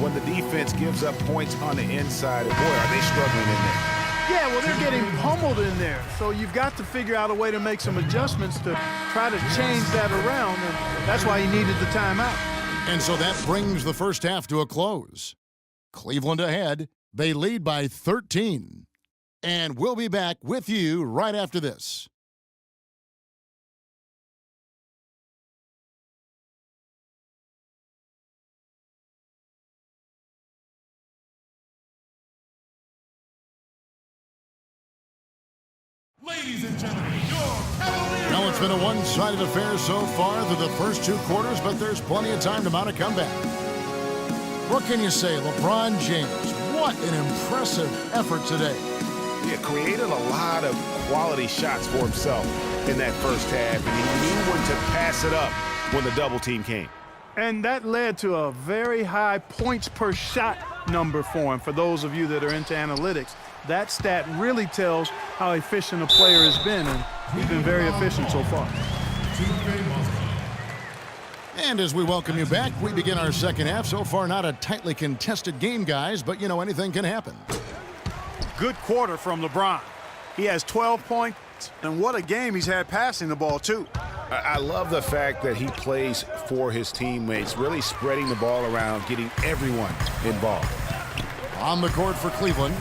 when the defense gives up points on the inside. And boy, are they struggling in there. Yeah, well, they're getting pummeled in there. So you've got to figure out a way to make some adjustments to try to change that around. And that's why he needed the timeout. And so that brings the first half to a close. Cleveland ahead. They lead by 13. And we'll be back with you right after this. Ladies and gentlemen, your Cavaliers. Well, it's been a one-sided affair so far through the first two quarters, but there's plenty of time to mount a comeback. What can you say, LeBron James? What an impressive effort today. He created a lot of quality shots for himself in that first half, and he knew when to pass it up when the double team came. And that led to a very high points per shot number for him. For those of you that are into analytics, that stat really tells how efficient a player has been, and he's been very efficient so far. And as we welcome you back, we begin our second half. So far, not a tightly contested game, guys, but, you know, anything can happen. Good quarter from LeBron. He has 12 points, and what a game he's had passing the ball, too. I love the fact that he plays for his teammates, really spreading the ball around, getting everyone involved. On the court for Cleveland,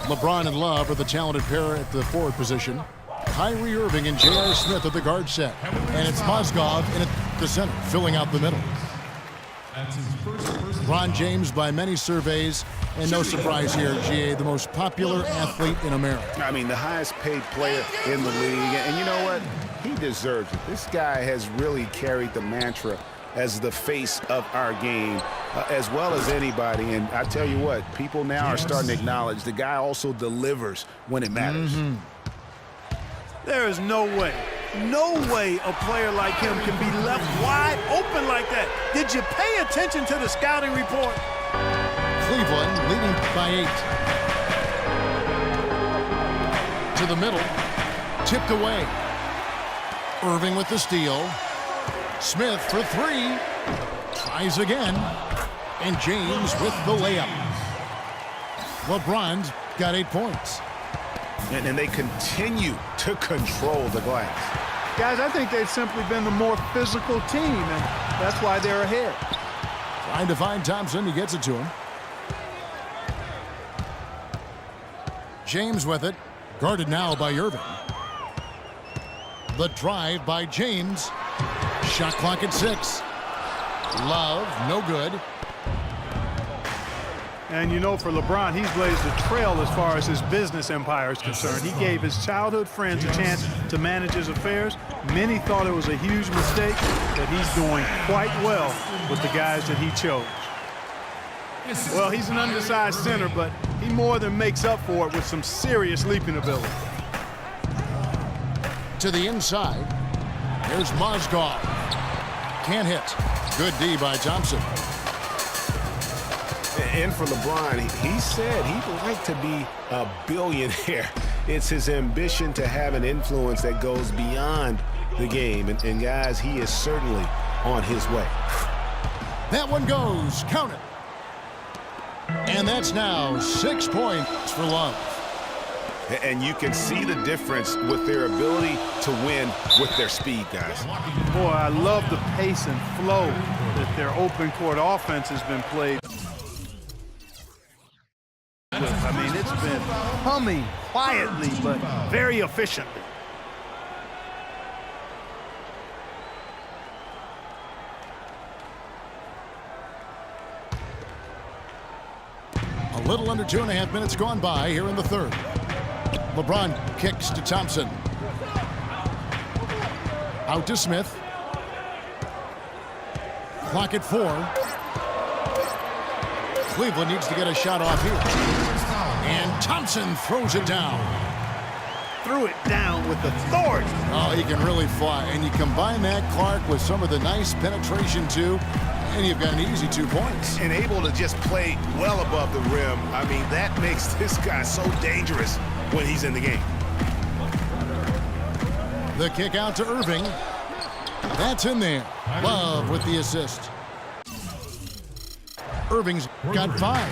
LeBron and Love are the talented pair at the forward position. Kyrie Irving and J.R. Smith at the guard set. And it's Mozgov in at the center, filling out the middle. LeBron James, by many surveys, and no surprise here, G.A., the most popular athlete in America. I mean, the highest paid player in the league. And you know what? He deserves it. This guy has really carried the mantra as the face of our game, as well as anybody. And I tell you what, people now are starting to acknowledge the guy also delivers when it matters. There is no way a player like him can be left wide open like that. Did you pay attention to the scouting report? Cleveland leading by 8. To the middle, tipped away. Irving with the steal. Smith for three. Tries again. And James with the layup. LeBron's got 8 points. And they continue to control the glass. Guys, I think they've simply been the more physical team, and that's why they're ahead. Trying to find Thompson. He gets it to him. James with it. Guarded now by Irving. The drive by James. Shot clock at 6. Love, no good. And you know, for LeBron, he's blazed a trail as far as his business empire is concerned. He gave his childhood friends a chance to manage his affairs. Many thought it was a huge mistake, but he's doing quite well with the guys that he chose. Well, he's an undersized center, but he more than makes up for it with some serious leaping ability. To the inside. There's Mozgov. Can't hit. Good D by Thompson. And for LeBron, he said he'd like to be a billionaire. It's his ambition to have an influence that goes beyond the game. And guys, he is certainly on his way. That one goes. Count it. And that's now 6 points for Love. And you can see the difference with their ability to win with their speed, guys. Boy, I love the pace and flow that their open court offense has been played with. I mean, it's been humming quietly, but very efficiently. A little under 2.5 minutes gone by here in the third. LeBron kicks to Thompson. Out to Smith. Clock at 4. Cleveland needs to get a shot off here. And Thompson throws it down. Threw it down with authority. Oh, he can really fly. And you combine that, Clark, with some of the nice penetration, too, and you've got an easy 2 points. And able to just play well above the rim. I mean, that makes this guy so dangerous when he's in the game. The kick out to Irving. That's in there. Love with the assist. Irving's got 5.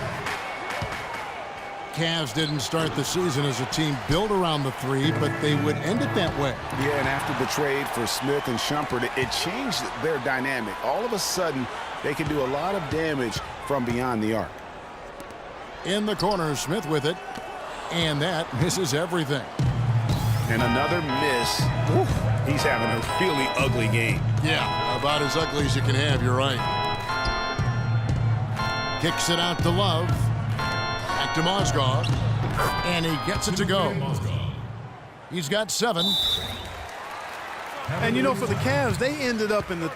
Cavs didn't start the season as a team built around the 3, but they would end it that way. Yeah, and after the trade for Smith and Shumpert, it changed their dynamic. All of a sudden, they can do a lot of damage from beyond the arc. In the corner, Smith with it, and that misses everything. And another miss. Oof, he's having a really ugly game. Yeah, about as ugly as you can have, you're right. Kicks it out to Love. Back to Mozgov. And he gets it to go. He's got 7. And, you know, for the Cavs, they ended up in the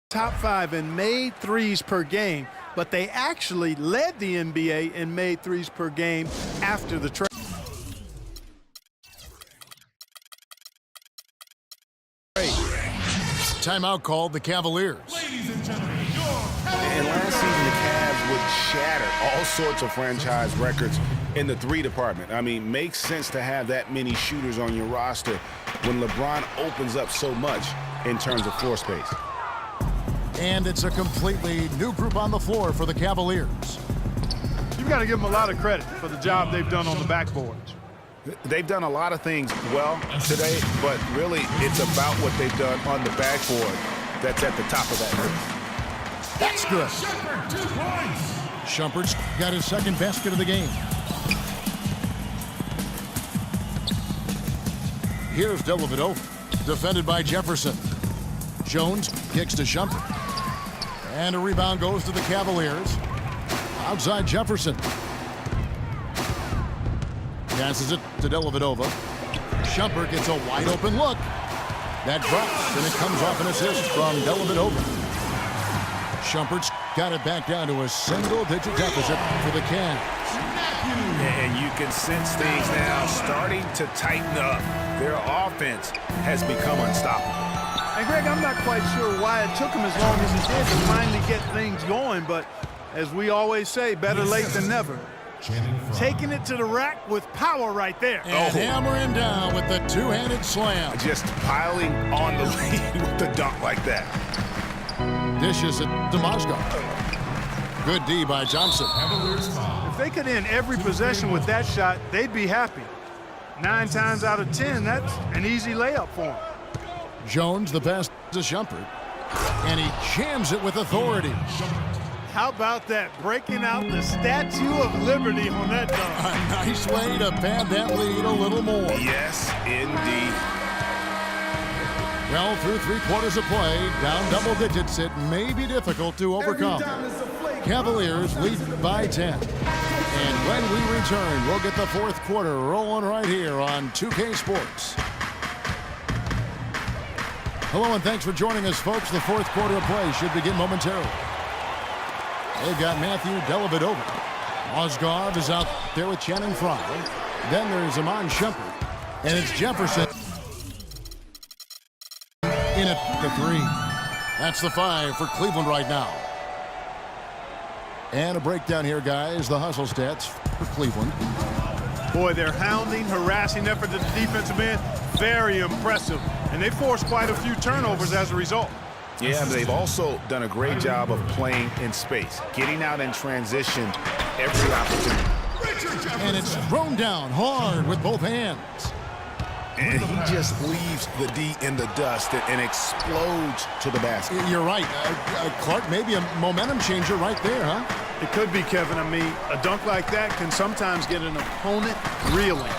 top 5 in made threes per game, but they actually led the NBA in made threes per game after the trade. Timeout called the Cavaliers. And last season, the Cavs would shatter all sorts of franchise records in the 3 department. I mean, makes sense to have that many shooters on your roster when LeBron opens up so much in terms of floor space. And it's a completely new group on the floor for the Cavaliers. You've got to give them a lot of credit for the job they've done on the backboards. They've done a lot of things well today, but really it's about what they've done on the backboard that's at the top of that list. That's good. Shumpert's got his 2nd basket of the game. Here's Dellavedova, defended by Jefferson. Jones kicks to Shumpert. And a rebound goes to the Cavaliers. Outside Jefferson. Passes it to Dellavedova. Shumpert gets a wide open look. That drops, and it comes off an assist from Dellavedova. Shumpert's got it back down to a single-digit deficit for the Cavs. And you can sense things now starting to tighten up. Their offense has become unstoppable. And Greg, I'm not quite sure why it took them as long as it did to finally get things going, but as we always say, better late than never. Taking it to the rack with power right there. And hammering down with the 2-handed slam. Just piling on the lead with the dunk like that. Dishes it to Mozgov. Good D by Johnson. If they could end every possession with that shot, they'd be happy. 9 times out of 10, that's an easy layup for them. Jones, the pass to Shumpert. And he jams it with authority. How about that? Breaking out the Statue of Liberty on that dunk. A nice way to pad that lead a little more. Yes, indeed. Well, through 3 quarters of play, down double digits, it may be difficult to overcome. Cavaliers lead by 10. And when we return, we'll get the 4th quarter rolling right here on 2K Sports. Hello and thanks for joining us, folks. The 4th quarter of play should begin momentarily. They've got Matthew Dellavedova. Mozgov is out there with Channing Frye. Then there's Iman Shumpert. And it's Jefferson in at the 3. That's the 5 for Cleveland right now. And a breakdown here, guys. The hustle stats for Cleveland. Boy, their hounding, harassing effort to the defensive end, very impressive. And they forced quite a few turnovers as a result. Yeah, but they've also done a great job of playing in space, getting out in transition every opportunity. And it's thrown down hard with both hands. And he just leaves the D in the dust and explodes to the basket. You're right. Clark, maybe a momentum changer right there, huh? It could be, Kevin. I mean, a dunk like that can sometimes get an opponent reeling.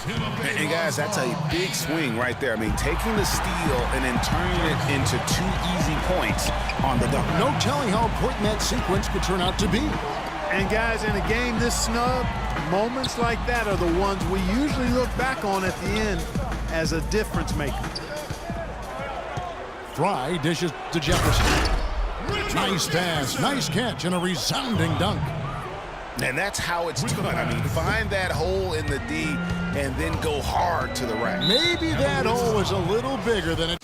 And guys, that's a big swing right there. I mean, taking the steal and then turning it into 2 easy points on the dunk. No telling how important that sequence could turn out to be. And guys, in a game this snug, moments like that are the ones we usually look back on at the end as a difference maker. Frye dishes to Jefferson. Nice pass, nice catch, and a resounding dunk. And that's how it's done. I mean, find that hole in the D and then go hard to the rack. Maybe that hole was a little bigger than it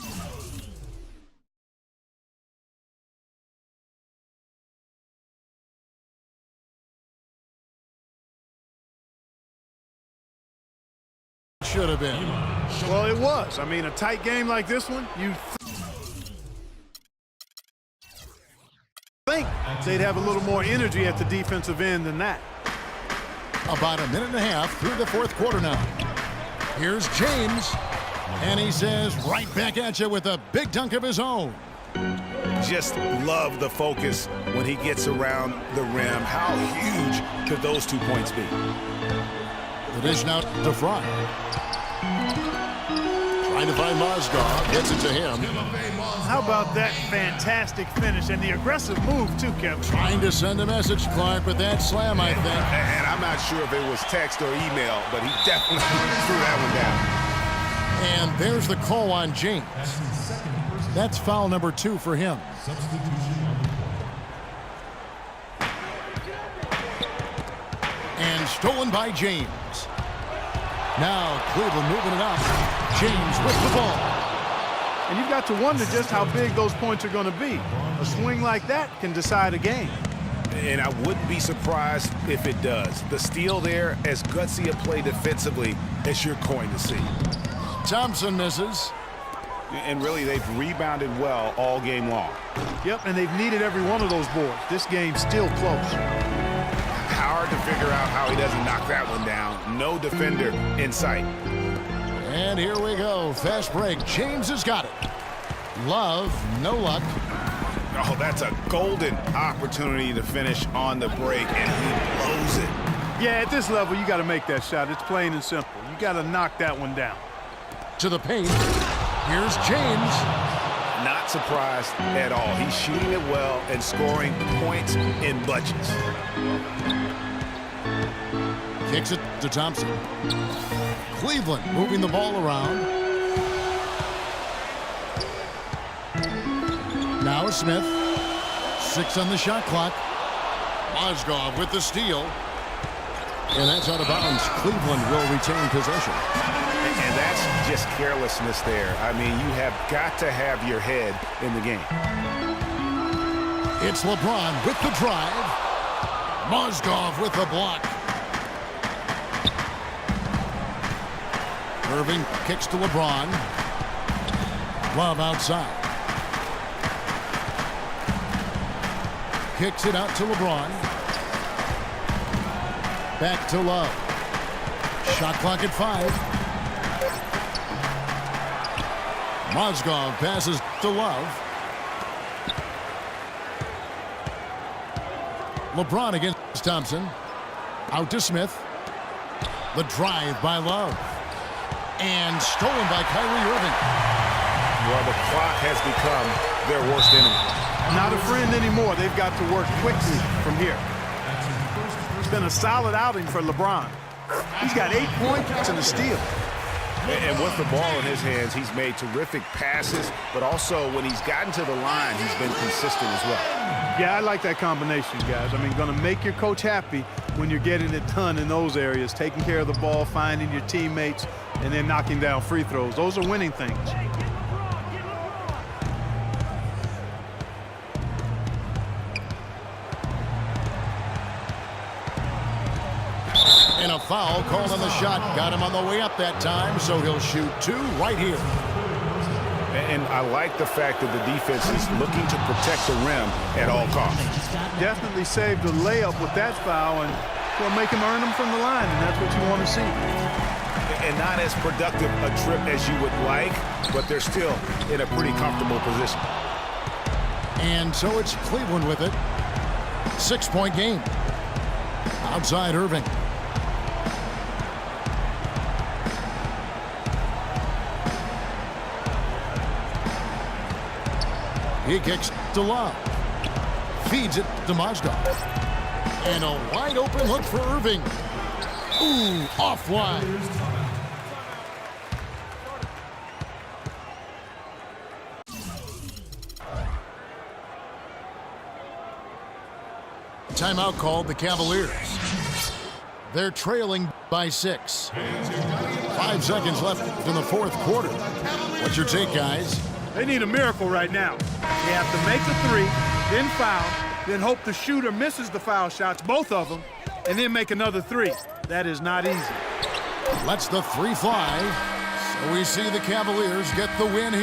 should have been. Well, it was. close. I mean, a tight game like this one, you think they'd have a little more energy at the defensive end than that. About a minute and a half through the fourth quarter now. Here's James, and he says right back at you with a big dunk of his own. Just love the focus when he gets around the rim. How huge could those 2 points be? The dish now to Fry. Trying to find Mozgov. Gets it to him. How about that fantastic finish and the aggressive move, too, Kevin? Trying to send a message, Clark, with that slam, I think. And I'm not sure if it was text or email, but he definitely threw that one down. And there's the call on James. That's foul number 2 for him. And stolen by James. Now Cleveland moving it up. James with the ball. And you've got to wonder just how big those points are going to be. A swing like that can decide a game. And I wouldn't be surprised if it does. The steal there, as gutsy a play defensively as you're going to see. Thompson misses. And really, they've rebounded well all game long. Yep, and they've needed every one of those boards. This game's still close. Hard to figure out how he doesn't knock that one down. No defender in sight. And here we go. Fast break. James has got it. Love, no luck. Oh, that's a golden opportunity to finish on the break, and he blows it. Yeah, at this level, you got to make that shot. It's plain and simple. You got to knock that one down. To the paint. Here's James. Not surprised at all. He's shooting it well and scoring points in bunches. Kicks it to Thompson. Cleveland moving the ball around. Now Smith. 6 on the shot clock. Mozgov with the steal. And that's out of bounds. Cleveland will retain possession. And that's just carelessness there. I mean, you have got to have your head in the game. It's LeBron with the drive. Mozgov with the block. Irving kicks to LeBron. Love outside. Kicks it out to LeBron. Back to Love. Shot clock at 5. Mozgov passes to Love. LeBron against Thompson. Out to Smith. The drive by Love. And stolen by Kyrie Irving. Well, the clock has become their worst enemy. Not a friend anymore. They've got to work quickly from here. It's been a solid outing for LeBron. He's got 8 points and a steal. And with the ball in his hands, he's made terrific passes, but also when he's gotten to the line, he's been consistent as well. Yeah, I like that combination, guys. I mean, going to make your coach happy when you're getting it done in those areas, taking care of the ball, finding your teammates, and then knocking down free throws. Those are winning things. And a foul called on the shot. Got him on the way up that time, so he'll shoot 2 right here. And I like the fact that the defense is looking to protect the rim at all costs. Definitely saved a layup with that foul, and will make him earn them from the line, and that's what you want to see. And not as productive a trip as you would like, but they're still in a pretty comfortable position. And so it's Cleveland with it. 6-point game. Outside Irving. He kicks to Love. Feeds it to Mozgov. And a wide open look for Irving. Ooh, offline. Timeout called the Cavaliers. They're trailing by 6. 5 seconds left in the fourth quarter. What's your take, guys? They need a miracle right now. They have to make the 3, then foul, then hope the shooter misses the foul shots, both of them, and then make another 3. That is not easy. Lets the 3 fly. So we see the Cavaliers get the win here.